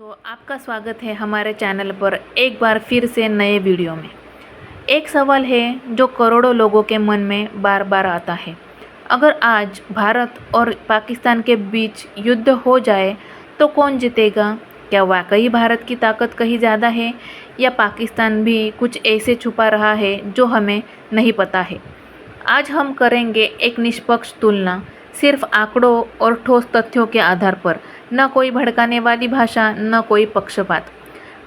तो आपका स्वागत है हमारे चैनल पर एक बार फिर से नए वीडियो में। एक सवाल है जो करोड़ों लोगों के मन में बार बार आता है। अगर आज भारत और पाकिस्तान के बीच युद्ध हो जाए तो कौन जीतेगा? क्या वाकई भारत की ताकत कहीं ज़्यादा है या पाकिस्तान भी कुछ ऐसे छुपा रहा है जो हमें नहीं पता है? आज हम करेंगे एक निष्पक्ष तुलना, सिर्फ आंकड़ों और ठोस तथ्यों के आधार पर, न कोई भड़काने वाली भाषा, न कोई पक्षपात।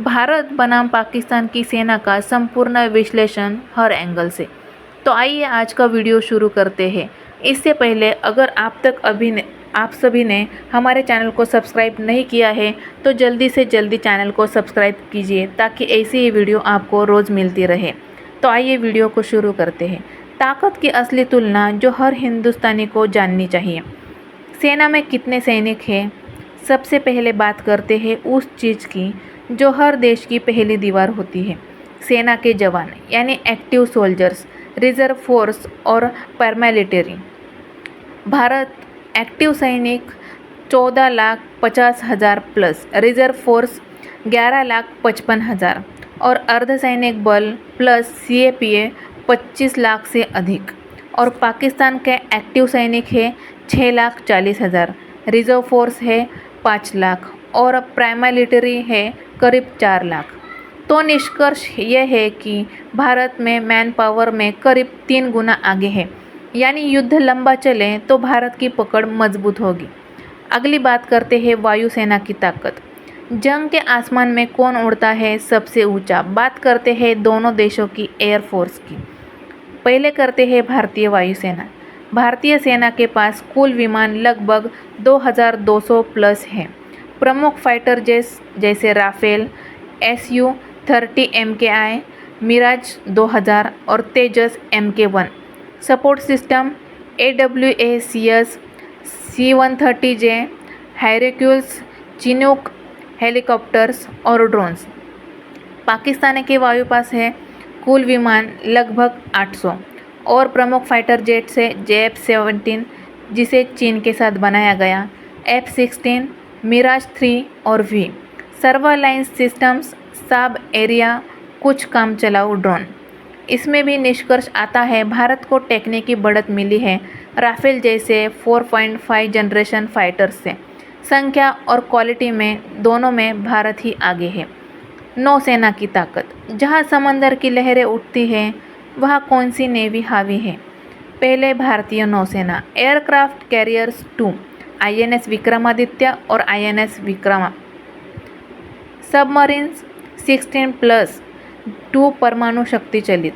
भारत बनाम पाकिस्तान की सेना का संपूर्ण विश्लेषण हर एंगल से। तो आइए आज का वीडियो शुरू करते हैं। इससे पहले अगर आप सभी ने हमारे चैनल को सब्सक्राइब नहीं किया है तो जल्दी से जल्दी चैनल को सब्सक्राइब कीजिए ताकि ऐसी ही वीडियो आपको रोज़ मिलती रहे। तो आइए वीडियो को शुरू करते हैं। ताकत की असली तुलना जो हर हिंदुस्तानी को जाननी चाहिए। सेना में कितने सैनिक हैं? सबसे पहले बात करते हैं उस चीज़ की जो हर देश की पहली दीवार होती है, सेना के जवान यानी एक्टिव सोल्जर्स, रिजर्व फोर्स और पैरामिलिट्री। भारत एक्टिव सैनिक 14,50,000 प्लस, रिजर्व फोर्स 11,55,000 और अर्धसैनिक बल प्लस CAPA 25 लाख से अधिक। और पाकिस्तान के एक्टिव सैनिक है 6,40,000, रिजर्व फोर्स है 5 लाख और पैरामिलिट्री है करीब 4 लाख। तो निष्कर्ष यह है कि भारत में मैन पावर में करीब 3 गुना आगे है, यानी युद्ध लंबा चले तो भारत की पकड़ मजबूत होगी। अगली बात करते हैं वायुसेना की ताकत। जंग के आसमान में कौन उड़ता है सबसे ऊंचा? बात करते हैं दोनों देशों की एयरफोर्स की। पहले करते हैं भारतीय वायुसेना। भारतीय सेना के पास कुल विमान लगभग 2,200 प्लस हैं। प्रमुख फाइटर जेट्स जैसे राफेल, Su-30 MKI, मिराज 2000 और Tejas Mk1। Support system AWACS, C-130J, Hercules, Chinook helicopters और ड्रोन्स। पाकिस्तान के वायु पास है कुल विमान लगभग 800 और प्रमुख फाइटर जेट्स है JF-17 जिसे चीन के साथ बनाया गया, F-16, मिराज 3 और V। सर्वालाइंस सिस्टम्स, साब एरिया, कुछ काम चलाऊ ड्रोन। इसमें भी निष्कर्ष आता है भारत को टेक्निकी बढ़त मिली है राफेल जैसे 4.5 जनरेशन फाइटर्स से। संख्या और क्वालिटी में दोनों में भारत ही आगे है। नौसेना की ताकत। जहां समंदर की लहरें उठती हैं वहां कौन सी नेवी हावी है? पहले भारतीय नौसेना। एयरक्राफ्ट कैरियर्स 2, INS विक्रमादित्य और INS विक्रमा। सबमरीन्स 16 प्लस 2 परमाणु शक्ति चलित।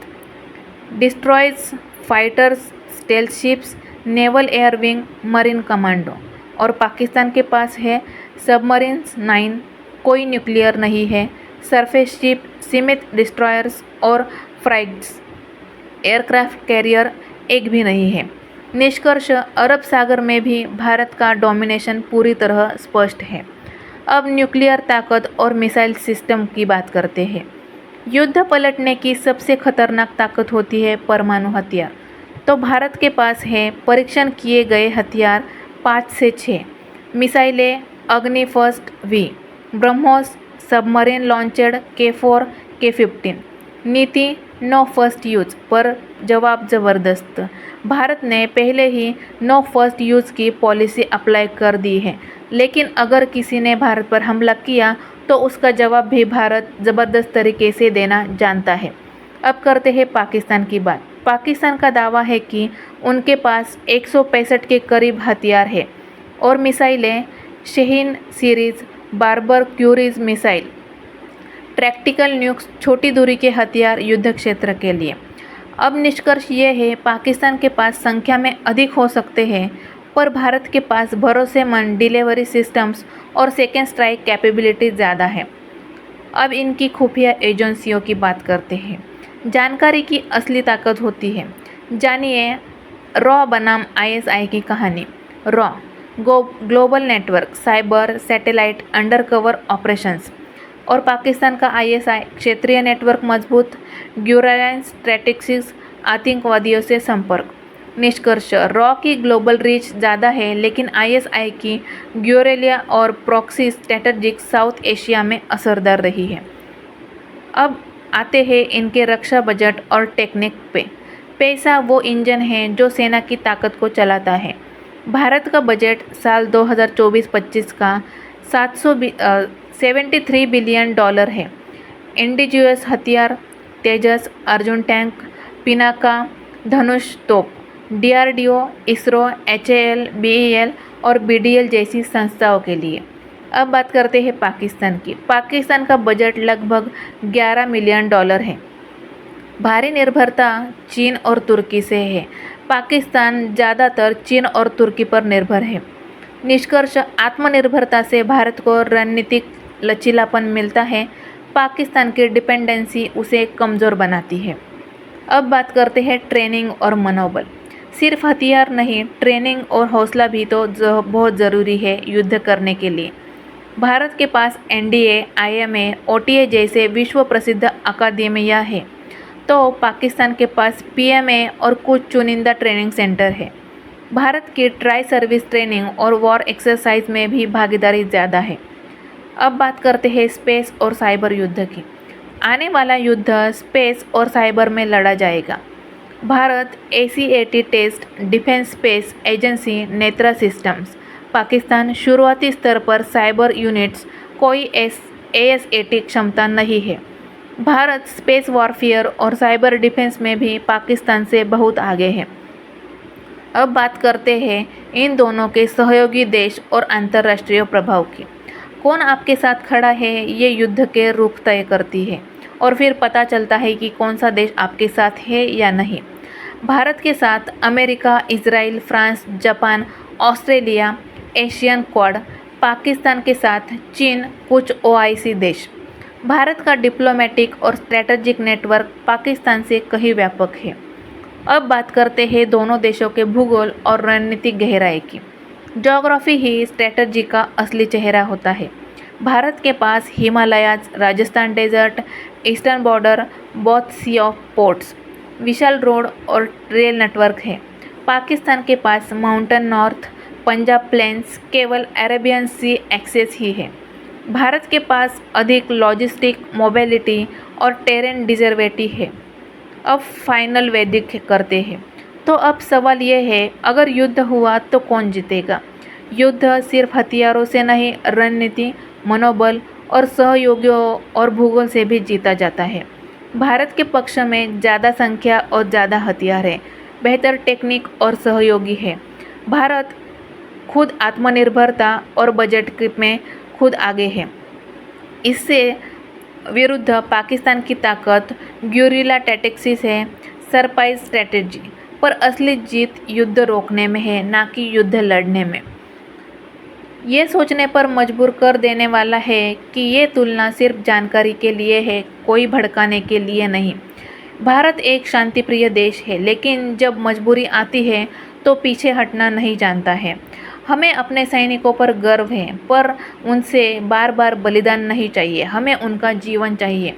Destroyers, fighters, stealth ships, naval air wing, marine commando. और पाकिस्तान के पास है सबमरीन्स 9, कोई न्यूक्लियर नहीं है, सरफेस शिप, सीमित डिस्ट्रॉयर्स और फ्राइट्स। एयरक्राफ्ट कैरियर एक भी नहीं है। निष्कर्ष, अरब सागर में भी भारत का डोमिनेशन पूरी तरह स्पष्ट है। अब न्यूक्लियर ताकत और मिसाइल सिस्टम की बात करते हैं। युद्ध पलटने की सबसे खतरनाक ताकत होती है परमाणु हथियार। तो भारत के पास है परीक्षण किए गए हथियार 5 से 6 मिसाइलें, अग्नि first V, BrahMos, submarine launched K4, K15। नीति नो फर्स्ट यूज पर जवाब ज़बरदस्त। भारत ने पहले ही नो फर्स्ट यूज़ की पॉलिसी अप्लाई कर दी है, लेकिन अगर किसी ने भारत पर हमला किया तो उसका जवाब भी भारत ज़बरदस्त तरीके से देना जानता है। अब करते हैं पाकिस्तान की बात। पाकिस्तान का दावा है कि उनके पास 165 के करीब हथियार है और मिसाइलें Shaheen series, Babur cruise missile, practical nukes, छोटी दूरी के हथियार युद्ध क्षेत्र के लिए। अब निष्कर्ष ये है पाकिस्तान के पास संख्या में अधिक हो सकते हैं पर भारत के पास भरोसेमंद डिलीवरी सिस्टम्स और सेकेंड स्ट्राइक कैपेबिलिटी ज़्यादा है। अब इनकी खुफिया एजेंसियों की बात करते हैं। जानकारी की असली ताकत होती है। जानिए रॉ बनाम ISI की कहानी। Raw global network, cyber, satellite, undercover operations. और पाकिस्तान का ISI क्षेत्रीय नेटवर्क मजबूत, ग्यूरालाइन स्ट्रैटेजिक्स, आतंकवादियों से संपर्क। निष्कर्ष: रॉ की ग्लोबल रीच ज़्यादा है, लेकिन ISI की ग्योरेलिया और प्रॉक्सी स्ट्रैटेजिक साउथ एशिया में असरदार रही है। अब आते हैं इनके रक्षा बजट और टेक्निक पे। पैसा वो इंजन है जो सेना की ताकत को चलाता है। भारत का बजट साल 2024-25 का 73 बिलियन डॉलर है। इंडिजियस हथियार, तेजस, अर्जुन टैंक, पिनाका, धनुष तोप, DRDO, इसरो, HAL, BEL और BDL जैसी संस्थाओं के लिए। अब बात करते हैं पाकिस्तान की। पाकिस्तान का बजट लगभग 11 मिलियन डॉलर है। भारी निर्भरता चीन और तुर्की से है। पाकिस्तान ज़्यादातर चीन और तुर्की पर निर्भर है। निष्कर्ष: आत्मनिर्भरता से भारत को रणनीतिक लचीलापन मिलता है। पाकिस्तान की डिपेंडेंसी उसे कमज़ोर बनाती है। अब बात करते हैं ट्रेनिंग और मनोबल। सिर्फ हथियार नहीं, ट्रेनिंग और हौसला भी तो बहुत ज़रूरी है युद्ध करने के लिए। भारत के पास NDA, IMA, OTA जैसे विश्व प्रसिद्ध अकादमियाँ हैं, तो पाकिस्तान के पास PMA और कुछ चुनिंदा ट्रेनिंग सेंटर है। भारत की ट्राई सर्विस ट्रेनिंग और वॉर एक्सरसाइज में भी भागीदारी ज़्यादा है। अब बात करते हैं स्पेस और साइबर युद्ध की। आने वाला युद्ध स्पेस और साइबर में लड़ा जाएगा। Bharat ACAT test, defence space agency, Netra systems. Pakistan शुरुआती स्तर पर साइबर यूनिट्स, कोई ASAT क्षमता नहीं है। भारत स्पेस वॉरफेयर और साइबर डिफेंस में भी पाकिस्तान से बहुत आगे है। अब बात करते हैं इन दोनों के सहयोगी देश और अंतर्राष्ट्रीय प्रभाव की। कौन आपके साथ खड़ा है, ये युद्ध के रुख तय करती है और फिर पता चलता है कि कौन सा देश आपके साथ है या नहीं। भारत के साथ America, Israel, France, Japan, Australia, Asian quad. Pakistan के साथ चीन, कुछ OIC देश। भारत का डिप्लोमेटिक और स्ट्रैटेजिक नेटवर्क पाकिस्तान से कहीं व्यापक है। अब बात करते हैं दोनों देशों के भूगोल और रणनीतिक गहराई की। ज्योग्राफी ही स्ट्रैटेजी का असली चेहरा होता है। भारत के पास Himalayas, Rajasthan desert, eastern border, both sea of ports, विशाल रोड और रेल नेटवर्क है। पाकिस्तान के पास माउंटेन नॉर्थ, पंजाब प्लेन्स, केवल अरेबियन सी एक्सेस ही है। भारत के पास अधिक लॉजिस्टिक, मोबिलिटी और टेरेन डिजर्वेटी है। अब फाइनल वैदिक करते हैं। तो अब सवाल ये है, अगर युद्ध हुआ तो कौन जीतेगा? युद्ध सिर्फ हथियारों से नहीं, रणनीति, मनोबल और सहयोगियों और भूगोल से भी जीता जाता है। भारत के पक्ष में ज़्यादा संख्या और ज़्यादा हथियार है, बेहतर टेक्निक और सहयोगी है। भारत खुद आत्मनिर्भरता और बजट में खुद आगे है। इससे विरुद्ध पाकिस्तान की ताकत ग्यूरिला टैक्टिक्स है, सरप्राइज स्ट्रैटेजी। पर असली जीत युद्ध रोकने में है, ना कि युद्ध लड़ने में। ये सोचने पर मजबूर कर देने वाला है कि ये तुलना सिर्फ जानकारी के लिए है, कोई भड़काने के लिए नहीं। भारत एक शांतिप्रिय देश है, लेकिन जब मजबूरी आती है तो पीछे हटना नहीं जानता है। हमें अपने सैनिकों पर गर्व है, पर उनसे बार बार बलिदान नहीं चाहिए, हमें उनका जीवन चाहिए।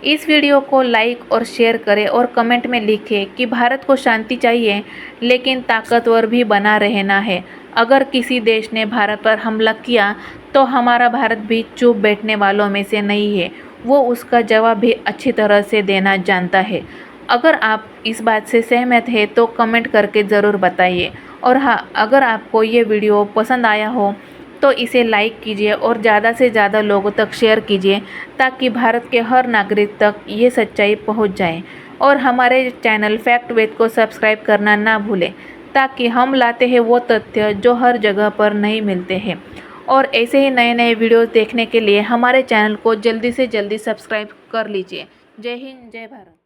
इस वीडियो को लाइक और शेयर करें और कमेंट में लिखें कि भारत को शांति चाहिए, लेकिन ताकतवर भी बना रहना है। अगर किसी देश ने भारत पर हमला किया तो हमारा भारत भी चुप बैठने वालों में से नहीं है, वो उसका जवाब भी अच्छी तरह से देना जानता है। अगर आप इस बात से सहमत हैं तो कमेंट करके ज़रूर बताइए। और हाँ, अगर आपको ये वीडियो पसंद आया हो तो इसे लाइक कीजिए और ज़्यादा से ज़्यादा लोगों तक शेयर कीजिए, ताकि भारत के हर नागरिक तक ये सच्चाई पहुंच जाए। और हमारे चैनल फैक्ट वेद को सब्सक्राइब करना ना भूलें, ताकि हम लाते हैं वो तथ्य जो हर जगह पर नहीं मिलते हैं। और ऐसे ही नए नए वीडियोस देखने के लिए हमारे चैनल को जल्दी से जल्दी सब्सक्राइब कर लीजिए। जय हिंद, जय भारत।